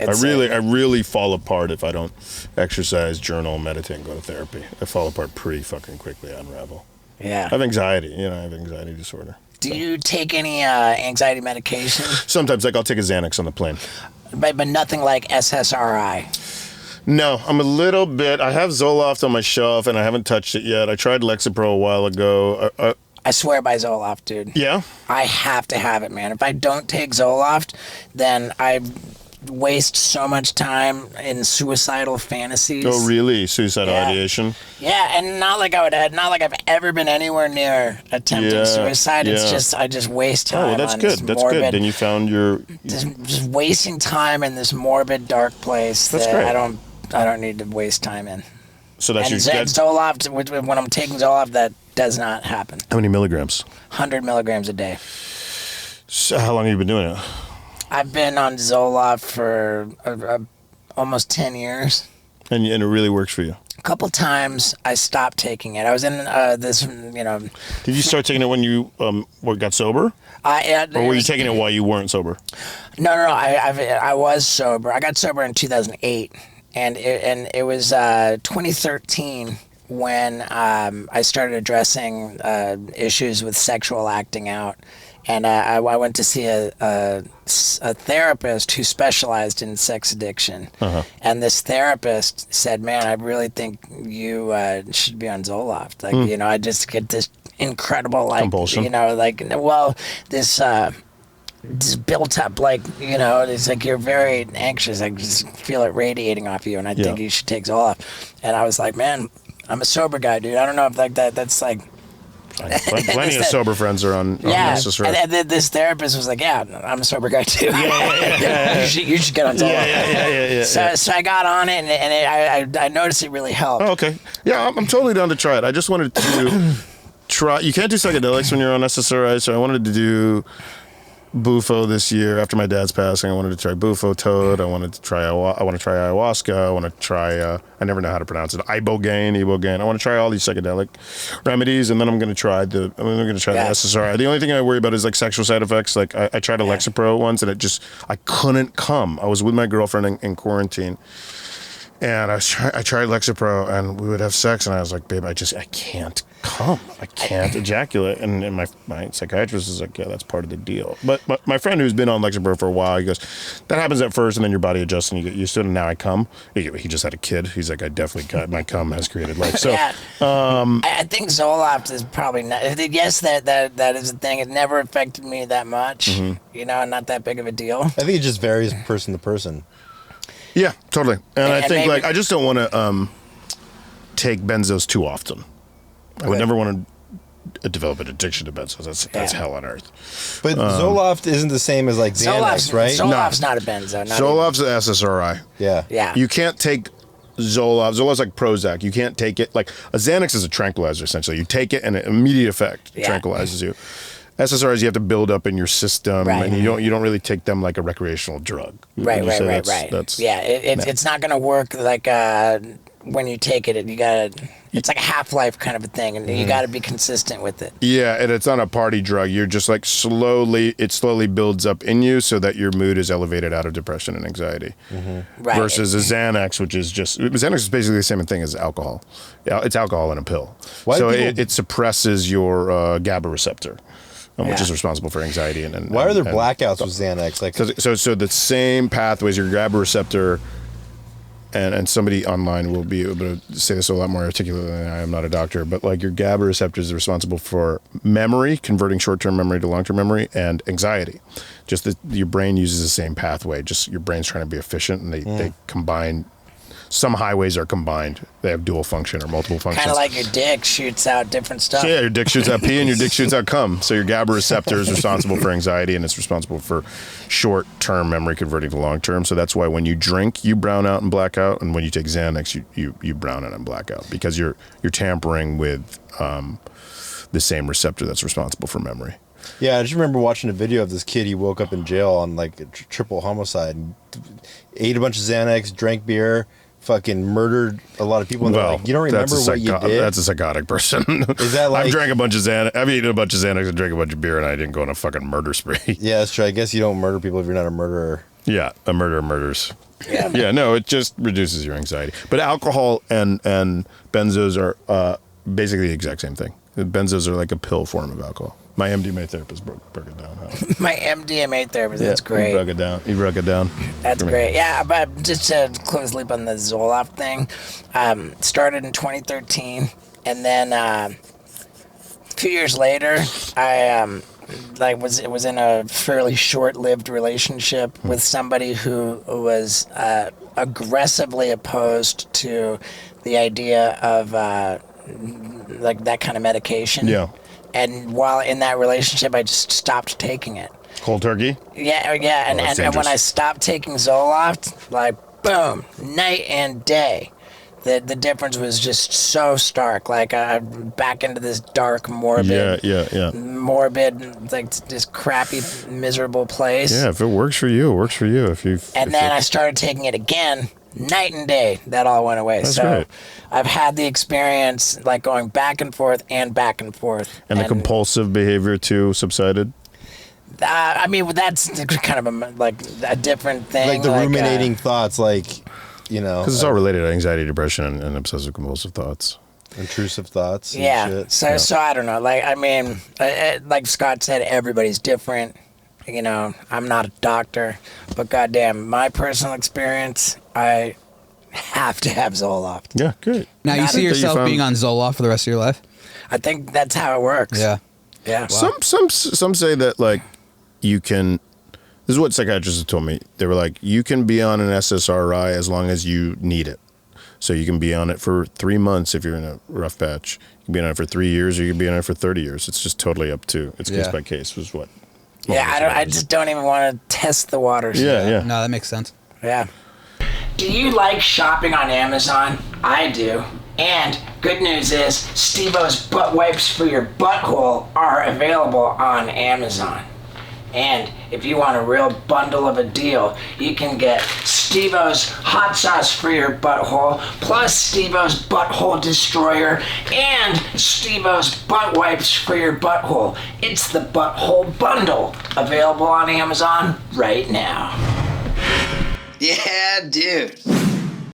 I really fall apart if I don't exercise, journal, meditate, and go to therapy. I fall apart pretty fucking quickly. I unravel. Yeah. I have anxiety. I have anxiety disorder. Do you take any anxiety medication? Sometimes, like, I'll take a Xanax on the plane. But nothing like SSRI? No, I'm a little bit. I have Zoloft on my shelf, and I haven't touched it yet. I tried Lexapro a while ago. I swear by Zoloft, dude. Yeah? I have to have it, man. If I don't take Zoloft, then I waste so much time in suicidal fantasies. Oh, really? Suicidal ideation? Yeah, and not like I've ever been anywhere near attempting suicide. It's just I just waste time. Oh, well, that's good. That's good. Then you found your just wasting time in this morbid, dark place that great. I don't need to waste time in. So that's and your Zoloft. When I'm taking Zoloft, that does not happen. How many milligrams? 100 milligrams a day. So how long have you been doing it? I've been on Zoloft for almost 10 years. And it really works for you? A couple times I stopped taking it. I was in this, Did you start taking it when you got sober? Or were you taking it while you weren't sober? No. I was sober. I got sober in 2008. And it was 2013 when I started addressing issues with sexual acting out. And I went to see a therapist who specialized in sex addiction. Uh-huh. And this therapist said, man, I really think you should be on Zoloft. Like, I just get this incredible, like, compulsion. This built up, like, it's like you're very anxious. I just feel it radiating off you, and I think you should take Zoloft. And I was like, man, I'm a sober guy, dude. I don't know if that's like... Plenty of sober friends are on SSRI. And this therapist was like, yeah, I'm a sober guy too. You should get on Zoloft. So I got on it, and I noticed it really helped. Oh, okay. Yeah, I'm totally down to try it. I just wanted to try... You can't do psychedelics when you're on SSRI, so I wanted to do Bufo this year. After my dad's passing, I wanted to try Bufo toad. I want to try ayahuasca. I want to try I never know how to pronounce it. Ibogaine. I want to try all these psychedelic remedies, and then I'm going to try the SSRI. The only thing I worry about is like sexual side effects. Like I tried a Lexapro once, and I couldn't come. I was with my girlfriend in quarantine, and I tried Lexapro, and we would have sex, and I was like, babe, I can't come. I can't ejaculate. And my psychiatrist is like, yeah, that's part of the deal. But my friend who's been on Lexapro for a while, he goes, that happens at first, and then your body adjusts, and you get used to it, and now I come. He just had a kid. He's like, I definitely got my cum has created life. So, I think Zoloft is probably not. Yes, that is a thing. It never affected me that much. Mm-hmm. Not that big of a deal. I think it just varies person to person. Yeah, totally. And I think, like, I just don't want to take benzos too often. I would never want to develop an addiction to benzos. That's hell on earth. But Zoloft isn't the same as, like, Xanax, right? Zoloft's not a benzo. Zoloft's an SSRI. Yeah. You can't take Zoloft. Zoloft's like Prozac. You can't take it. Like, a Xanax is a tranquilizer, essentially. You take it, and an immediate effect tranquilizes you. SSRIs you have to build up in your system, and you don't really take them like a recreational drug. Right. It's not going to work like when you take it. It's like a half-life kind of a thing, and you got to be consistent with it. Yeah, and it's not a party drug. You're just like it slowly builds up in you so that your mood is elevated out of depression and anxiety. Mm-hmm. Right. Versus a Xanax, Xanax is basically the same thing as alcohol. Yeah, it's alcohol in a pill. It suppresses your GABA receptor. Which is responsible for anxiety and why are there blackouts with Xanax? Like, so the same pathways, your GABA receptor, and somebody online will be able to say this a lot more articulately than I am. Not a doctor, but like your GABA receptors are responsible for memory, converting short-term memory to long-term memory, and anxiety. Just that your brain uses the same pathway. Just your brain's trying to be efficient, and they combine. Some highways are combined. They have dual function or multiple functions. Kind of like your dick shoots out different stuff. Yeah, your dick shoots out pee and your dick shoots out cum. So your GABA receptor is responsible for anxiety, and it's responsible for short-term memory converting to long-term. So that's why when you drink, you brown out and black out, and when you take Xanax, you brown out and black out because you're tampering with the same receptor that's responsible for memory. Yeah, I just remember watching a video of this kid. He woke up in jail on like a triple homicide, and ate a bunch of Xanax, drank beer, fucking murdered a lot of people. And like, you don't remember what you did? That's a psychotic person. Is that like... I've eaten a bunch of Xanax and drank a bunch of beer, and I didn't go on a fucking murder spree. Yeah, that's true. I guess you don't murder people if you're not a murderer. Yeah, a murderer murders. Yeah, no, it just reduces your anxiety. But alcohol and benzos are basically the exact same thing. Benzos are like a pill form of alcohol. My MDMA therapist broke it down. My MDMA therapist, that's great. He broke it down. That's great. Yeah, but just to close the loop on the Zoloft thing, started in 2013, and then a few years later, I was in a fairly short-lived relationship with somebody who was aggressively opposed to the idea of like that kind of medication. Yeah. And while in that relationship, I just stopped taking it. Cold turkey? Yeah. And when I stopped taking Zoloft, like, boom, night and day. The difference was just so stark. Like, back into this dark, morbid, morbid, like, this crappy, miserable place. Yeah, if it works for you, it works for you. Then I started taking it again. Night and day, that all went away. That's so great. I've had the experience, like, going back and forth and back and forth. And the compulsive behavior too subsided. I mean, that's kind of a different thing. Like the ruminating thoughts, like, because it's all related to anxiety, depression, and obsessive compulsive thoughts. Intrusive thoughts. And yeah. shit. So I don't know. Like, I mean, like Scott said, everybody's different. I'm not a doctor, but goddamn, my personal experience, I have to have Zoloft. Yeah, good. Now, you see yourself being on Zoloft for the rest of your life? I think that's how it works. Yeah. Yeah. Wow. Some say that, like, you can. This is what psychiatrists have told me. They were like, you can be on an SSRI as long as you need it. So you can be on it for 3 months if you're in a rough patch. You can be on it for 3 years, or you can be on it for 30 years. It's just totally up to. It's case by case. Was what. Yeah, I just don't even want to test the waters. Yeah. No, that makes sense. Yeah. Do you like shopping on Amazon? I do. And good news is, Steve-O's butt wipes for your butthole are available on Amazon. And if you want a real bundle of a deal, you can get Steve-O's hot sauce for your butthole, plus Steve-O's butthole destroyer, and Steve-O's butt wipes for your butthole. It's the butthole bundle, available on Amazon right now. Yeah, dude.